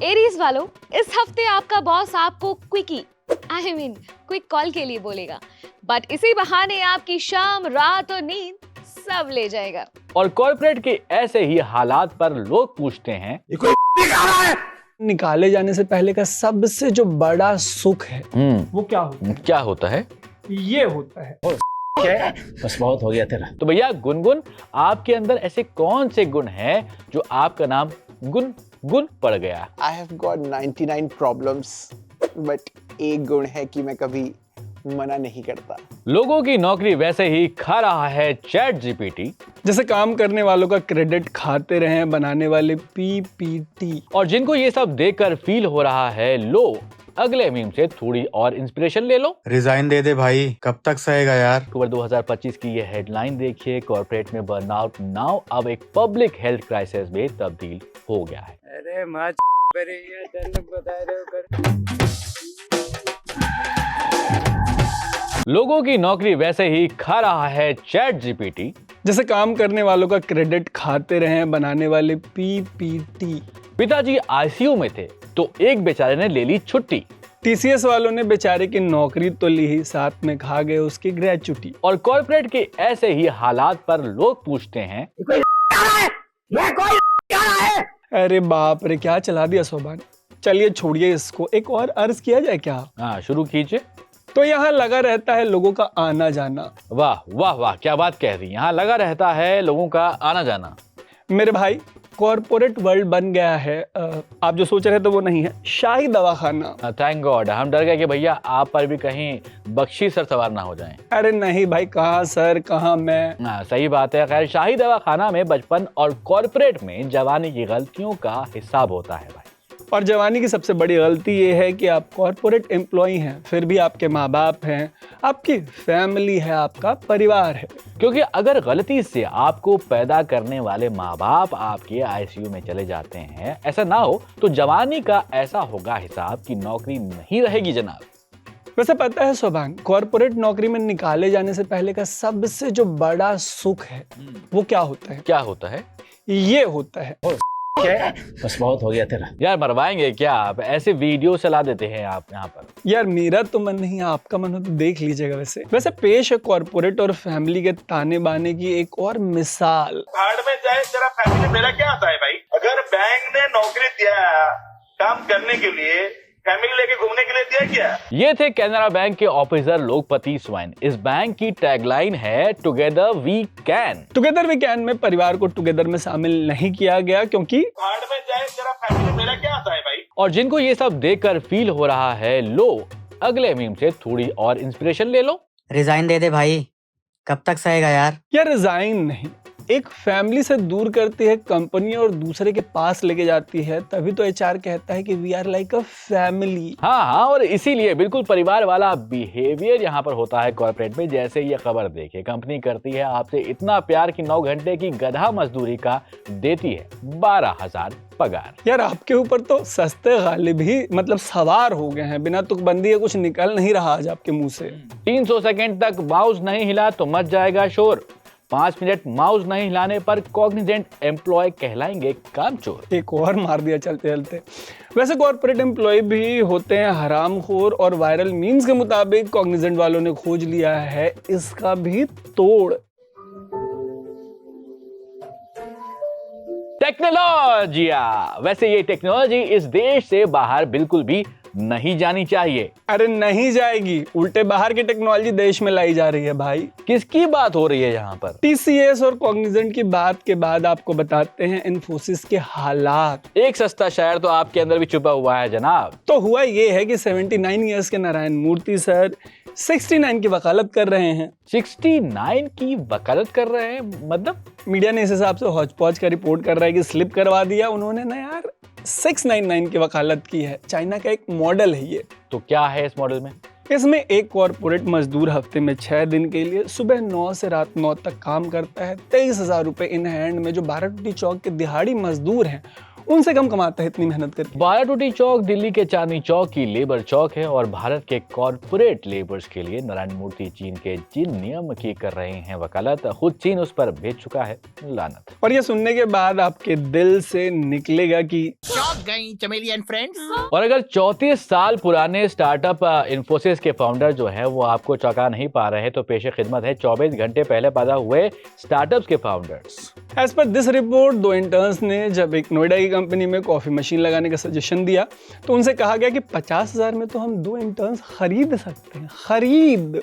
Aries वालों, इस हफ्ते आपका बॉस आपको क्विक कॉल के लिए बोलेगा, बट इसी बहाने आपकी शाम, रात और नींद सब ले जाएगा। और कॉर्पोरेट के ऐसे ही हालात पर लोग पूछते हैं, निकाले जाने से पहले का सबसे जो बड़ा सुख है वो क्या होता है? क्या होता है? ये होता है। बस बहुत हो गया तेरा। तो भैया गुनगुन, आपके अंदर ऐसे कौन से गुण हैं जो आपका नाम गुन पड़ गया? I have got 99 problems, but एक गुण है कि मैं कभी मना नहीं करता। लोगों की नौकरी वैसे ही खा रहा है चैट जीपीटी। जैसे काम करने वालों का क्रेडिट खाते रहे बनाने वाले पीपीटी। और जिनको ये सब देखकर फील हो रहा है लो, अगले मीम से थोड़ी और इंस्पिरेशन ले लो। रिजाइन दे दे भाई, कब तक सहेगा यार। अक्टूबर 2025 की ये हेडलाइन देखिए, कॉर्पोरेट में बर्नआउट नाउ अब एक पब्लिक हेल्थ क्राइसिस में तब्दील हो गया है। अरे माँ बता रहे हो। लोगों की नौकरी वैसे ही खा रहा है चैट जीपीटी। जैसे काम करने वालों का क्रेडिट खाते रहे बनाने वाले पीपीटी। पिताजी आईसीयू में थे तो एक बेचारे ने ले ली छुट्टी। टीसीएस वालों ने बेचारे की नौकरी तो ली ही, साथ में खा गए उसकी ग्रेचुटी। और कॉर्पोरेट के ऐसे ही हालात पर लोग पूछते हैं, अरे बाप रे, क्या चला दिया सोबान। चलिए छोड़िए इसको, एक और अर्ज किया जाए क्या? हाँ शुरू कीजिए। तो यहाँ लगा रहता है लोगों का आना जाना। वाह वाह वाह, क्या बात कह रही हैं। यहाँ लगा रहता है लोगों का आना जाना। मेरे भाई, कॉर्पोरेट वर्ल्ड बन गया है, आप जो सोच रहे थे वो नहीं है, शाही दवाखाना। थैंक गॉड, हम डर गए कि भैया आप पर भी कहीं बख्शी सर सवार ना हो जाएं। अरे नहीं भाई, कहाँ सर कहाँ मैं। हाँ सही बात है। खैर, शाही दवाखाना में बचपन और कॉर्पोरेट में जवानी की गलतियों का हिसाब होता है भाई। और जवानी की सबसे बड़ी गलती ये है कि आप कॉर्पोरेट एम्प्लॉय हैं, फिर भी आपके माँ बाप हैं, आपकी फैमिली है, आपका परिवार है। क्योंकि अगर गलती से आपको पैदा करने वाले माँ बाप आपके आईसीयू में चले जाते हैं, ऐसा ना हो तो जवानी का ऐसा होगा हिसाब कि नौकरी नहीं रहेगी जनाब। वैसे पता है सोबान, कॉर्पोरेट नौकरी में निकाले जाने से पहले का सबसे जो बड़ा सुख है वो क्या होता है? क्या होता है? ये होता है। बस बहुत हो गया तेरा। यार मरवाएंगे क्या आप? ऐसे वीडियो चला देते हैं आप यहाँ पर। यार मेरा तो मन नहीं, आपका मन हो तो देख लीजिएगा। वैसे पेश है कॉर्पोरेट और फैमिली के ताने बाने की एक और मिसाल। भाड़ में जाए तेरा फैमिली, मेरा क्या आता है भाई? अगर बैंक ने नौकरी दिया काम करने के लिए, फैमिली लेके घूमने के लिए दिया क्या? ये थे कैनरा बैंक के ऑफिसर लोकपति स्वैन। इस बैंक की टैगलाइन है together we can. Together we can में परिवार को टुगेदर में शामिल नहीं किया गया, क्योंकि भाड़ में जाए तेरा फैमिली, मेरा क्या आता है भाई? और जिनको ये सब देखकर फील हो रहा है लो, अगले मीम से थोड़ी और इंस्पिरेशन ले लो। रिजाइन दे दे भाई, कब तक सहेगा यार। यार रिजाइन नहीं, एक फैमिली से दूर करती है कंपनी और दूसरे के पास लेके जाती है, तभी तो एचआर कहता है कि we are like a family. हाँ, और इसीलिए बिल्कुल परिवार वाला बिहेवियर यहाँ पर होता है कॉर्पोरेट में। जैसे ये खबर देखिए, कंपनी करती है आपसे इतना प्यार कि 9 घंटे की गधा मजदूरी का देती है 12,000 पगार। यार आपके ऊपर तो सस्ते गालिब ही मतलब सवार हो गए हैं, बिना तुकबंदी के कुछ निकल नहीं रहा आज आपके मुंह से। 300 सेकेंड तक माउस नहीं हिला तो मच जाएगा शोर। 5 मिनट माउस नहीं हिलाने पर कॉग्निजेंट एम्प्लॉय कहलाएंगे कामचोर। एक और मार दिया चलते चलते। वैसे कॉर्पोरेट एम्प्लॉय भी होते हैं हरामखोर, और वायरल मीम्स के मुताबिक कॉग्निजेंट वालों ने खोज लिया है इसका भी तोड़। टेक्नोलॉजिया। वैसे ये टेक्नोलॉजी इस देश से बाहर बिल्कुल भी नहीं जानी चाहिए। अरे नहीं जाएगी, उल्टे बाहर की टेक्नोलॉजी देश में लाई जा रही है भाई। किसकी बात हो रही है यहाँ पर? टीसीएस और कॉग्निजेंट की बात के बाद आपको बताते हैं इन्फोसिस के हालात। एक सस्ता शायर तो आपके अंदर भी छुपा हुआ है जनाब। तो हुआ ये है कि 79 ईयर्स के नारायण मूर्ति सर 69 की वकालत कर रहे हैं। 69 की वकालत कर रहे हैं मतलब? मीडिया ने इस हिसाब से हौच पौच का रिपोर्ट कर रहा है कि स्लिप करवा दिया उन्होंने ना यार। 699 की वकालत की है। चाइना का एक मॉडल है ये। तो क्या है इस मॉडल में? इसमें एक कॉर्पोरेट मजदूर हफ्ते में 6 दिन के लिए सुबह 9 से रात 9 तक काम करता है। 23,000 रुपए इन हैंड में। जो 12 चौक के दिहाड़ी मजदूर हैं उनसे कम कमाता है इतनी मेहनत करके। बाराटूटी चौक दिल्ली के चांदनी चौक की लेबर चौक है और भारत के कॉर्पोरेट लेबर्स के लिए नारायण मूर्ति चीन के जिन नियम की कर रहे हैं वकालत, खुद चीन उस पर भेज चुका है लानत। और ये सुनने के बाद आपके दिल से निकलेगा कि चौक गई चमेली एंड फ्रेंड्स। और अगर 34 साल पुराने स्टार्टअप इन्फोसिस के फाउंडर जो है वो आपको चौंका नहीं पा रहे तो पेशे खिदमत है 24 घंटे पहले पैदा हुए स्टार्टअप्स के founders. As per this report 2 interns ने जब एक नोएडा की कंपनी में कॉफी मशीन लगाने का सजेशन दिया तो उनसे कहा गया कि 50,000 में तो हम 2 इंटर्न्स खरीद सकते हैं। खरीद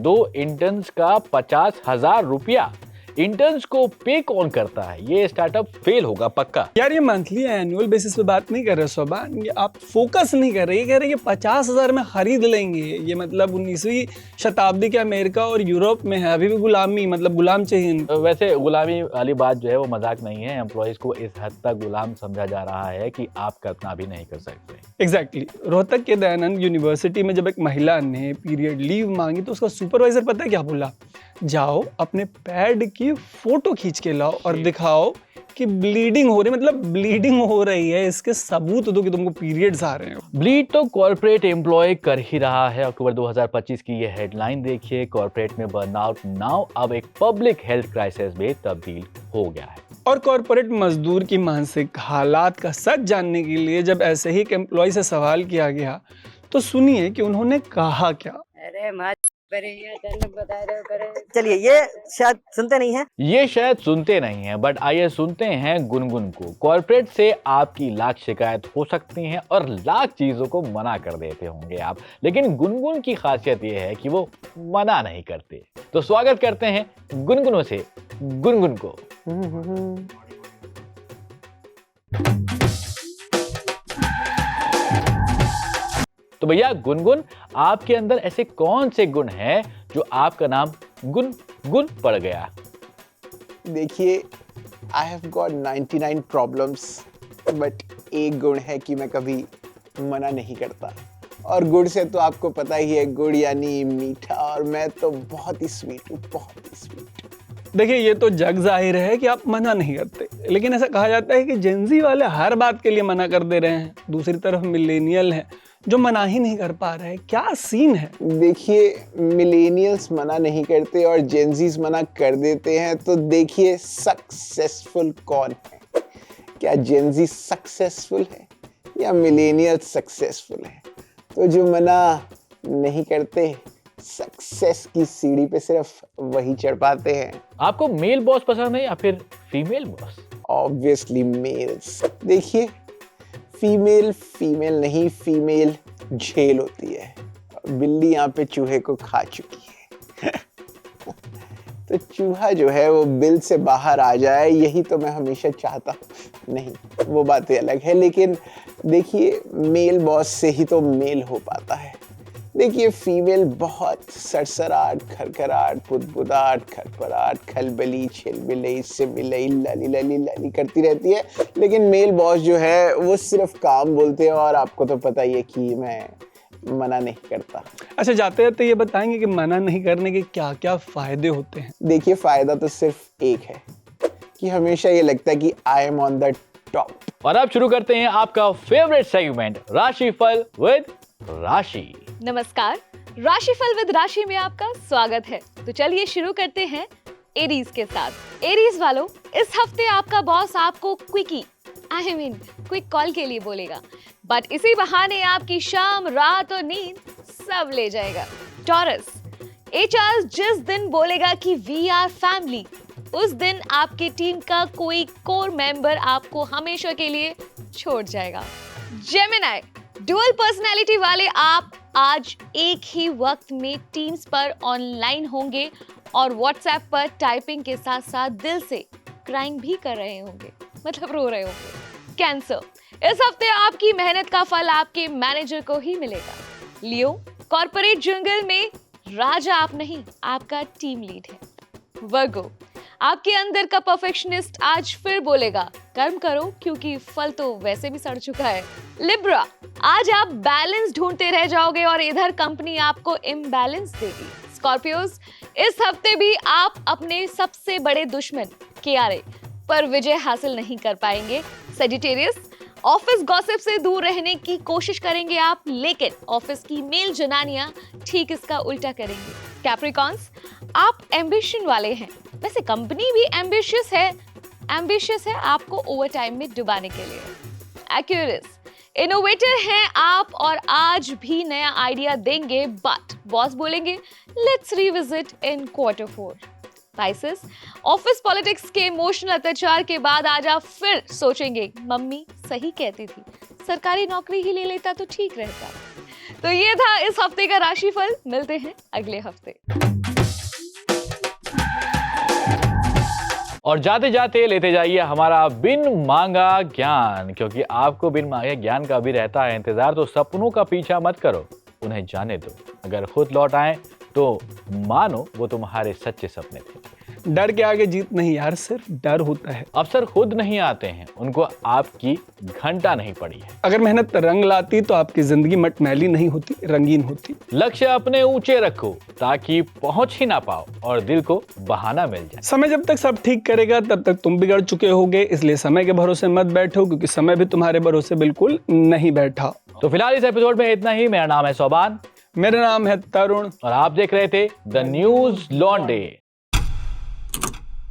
2 इंटर्न्स का 50,000 रुपया। इंटर्न्स को पे कौन करता है? ये स्टार्टअप फेल होगा पक्का। यार ये मंथली एनुअल बेसिस पे बात नहीं कर रहे सोबान, ये आप फोकस नहीं कर रहे, ये कह रहे हैं कि 50,000 में खरीद लेंगे। ये मतलब 19वीं शताब्दी के अमेरिका और यूरोप में है, अभी भी गुलामी, मतलब गुलाम चाहिए इनको। वैसे गुलामी वाली बात जो है वो मजाक नहीं है, एम्प्लॉइज को इस हद तक गुलाम समझा जा रहा है कि आप कल्पना भी नहीं कर सकते। एग्जैक्टली। रोहतक के दयानंद यूनिवर्सिटी में जब एक महिला ने पीरियड लीव मांगी तो उसका सुपरवाइजर पता है क्या बोला? जाओ अपने पैड की फोटो खींच के लाओ और दिखाओ कि ब्लीडिंग हो रही, मतलब ब्लीडिंग हो रही है, इसके सबूत दो कि तुमको पीरियड्स आ रहे हैं। ब्लीड तो कॉर्पोरेट एम्प्लॉय कर ही रहा है। अक्टूबर 2025 की ये हेडलाइन देखिए, कॉर्पोरेट में बर्नआउट नाउ अब एक पब्लिक हेल्थ क्राइसिस में तब्दील हो गया है। और कॉर्पोरेट मजदूर की मानसिक हालात का सच जानने के लिए जब ऐसे ही एक एम्प्लॉय से सवाल किया गया तो सुनिए कि उन्होंने कहा क्या। अरे चलिए ये शायद सुनते नहीं हैं। ये शायद सुनते नहीं हैं, बट आइए सुनते हैं गुनगुन को। कॉर्पोरेट से आपकी लाख शिकायत हो सकती हैं और लाख चीजों को मना कर देते होंगे आप, लेकिन गुनगुन की खासियत ये है कि वो मना नहीं करते। तो स्वागत करते हैं गुनगुनों से गुनगुन को। तो भैया गुनगुन, आपके अंदर ऐसे कौन से गुण हैं जो आपका नाम गुन पड़ गया? देखिए, I have got 99 problems, but एक गुण है कि मैं कभी मना नहीं करता। और गुड़ से तो आपको पता ही है, गुड़ यानी मीठा, और मैं तो बहुत ही स्वीट हूँ, बहुत ही स्वीट। देखिए ये तो जग जाहिर है कि आप मना नहीं करते, लेकिन ऐसा कहा जाता है कि जेनजी वाले हर बात के लिए मना कर दे रहे हैं। दूसरी तरफ मिलेनियल हैं जो मना ही नहीं कर पा रहे हैं। क्या सीन है? देखिए, मिलेनियल्स मना नहीं करते और जेनजीज मना कर देते हैं, तो देखिए सक्सेसफुल कौन है? क्या जेनजी सक्सेसफुल है या मिलेनियल सक्सेसफुल है? तो जो मना नहीं करते, सक्सेस की सीढ़ी पे सिर्फ वही चढ़ पाते हैं। आपको मेल बॉस पसंद है या फिर फीमेल बॉस? Obviously males. देखिए, फीमेल नहीं, फीमेल झेल होती है। बिल्ली यहाँ पे चूहे को खा चुकी है। तो चूहा जो है वो बिल से बाहर आ जाए, यही तो मैं हमेशा चाहता हूँ। नहीं, वो बातें अलग है, लेकिन देखिए मेल बॉस से ही तो मेल हो पाता है। देखिए, फीमेल बहुत सरसराट, खरखराट, बुदबुदाट, खरखराट, खलबली, छिलबिली, सिबिलई, लली लली लली करती रहती है, लेकिन मेल बॉस जो है वो सिर्फ काम बोलते हैं, और आपको तो पता ही है कि मैं मना नहीं करता। अच्छा, जाते जाते ये बताएंगे कि मना नहीं करने के क्या क्या फायदे होते हैं? देखिए, फायदा तो सिर्फ एक है कि हमेशा ये लगता है कि I am on the top. और अब शुरू करते हैं आपका फेवरेट सेगमेंट, राशिफल विद राशि। नमस्कार, राशिफल विद राशि में आपका स्वागत है। तो चलिए शुरू करते हैं एरीज के साथ। एरीज वालों, इस हफ्ते आपका बॉस आपको क्विक कॉल के लिए बोलेगा, बट इसी बहाने आपकी शाम, रात और नींद सब ले जाएगा। टॉरस, एचआर जिस दिन बोलेगा कि वी आर फैमिली, उस दिन आपकी टीम का कोई कोर मेंबर आपको हमेशा के लिए छोड़ जाएगा। जेमिनी, डुअल पर्सनैलिटी वाले आप आज एक ही वक्त में टीम्स पर ऑनलाइन होंगे और व्हाट्सएप पर टाइपिंग के साथ साथ दिल से क्राइंग भी कर रहे होंगे, मतलब रो रहे होंगे। कैंसर, इस हफ्ते आपकी मेहनत का फल आपके मैनेजर को ही मिलेगा। लियो, कॉर्पोरेट जंगल में राजा आप नहीं, आपका टीम लीड है। वर्गो, आपके अंदर का परफेक्शनिस्ट आज फिर बोलेगा कर्म करो क्योंकि फल तो वैसे भी सड़ चुका है। लिब्रा, आज आप बैलेंस ढूंढते रह जाओगे और इधर कंपनी आपको इम्बैलेंस देगी। स्कॉर्पियोस, इस हफ्ते भी आप अपने सबसे बड़े दुश्मन KRA पर विजय हासिल नहीं कर पाएंगे। सेजिटेरियस, ऑफिस गॉसिप से दूर रहने की कोशिश करेंगे आप, लेकिन ऑफिस की मेल जनानियां ठीक इसका उल्टा करेंगी। कैप्रिकॉन्स, आप एम्बिशन वाले हैं, वैसे कंपनी भी एम्बिशियस है आपको ओवरटाइम में डुबाने के लिए। एक्यूरियस, इनोवेटर हैं आप और आज भी नया आइडिया देंगे, बट बॉस बोलेंगे let's revisit in Q4। Pisces, office politics के इमोशनल अत्याचार के बाद आज आप फिर सोचेंगे मम्मी सही कहती थी, सरकारी नौकरी ही ले लेता तो ठीक रहता। तो ये था इस हफ्ते का राशिफल, मिलते हैं अगले हफ्ते। और जाते जाते लेते जाइए हमारा बिन मांगा ज्ञान, क्योंकि आपको बिन मांगे ज्ञान का भी रहता है इंतजार। तो सपनों का पीछा मत करो, उन्हें जाने दो। अगर खुद लौट आए तो मानो वो तुम्हारे सच्चे सपने थे। डर के आगे जीत नहीं यार, सिर्फ डर होता है। अफसर खुद नहीं आते हैं, उनको आपकी घंटा नहीं पड़ी है। अगर मेहनत रंग लाती तो आपकी जिंदगी मटमैली नहीं होती, रंगीन होती। लक्ष्य अपने ऊंचे रखो ताकि पहुंच ही ना पाओ और दिल को बहाना मिल जाए। समय जब तक सब ठीक करेगा तब तक तुम बिगड़ चुके होगे, इसलिए समय के भरोसे मत बैठो, क्योंकि समय भी तुम्हारे भरोसे बिल्कुल नहीं बैठा। तो फिलहाल इस एपिसोड में इतना ही। मेरा नाम है सोबान, मेरा नाम है तरुण और आप देख रहे थे द न्यूज लॉन्डे।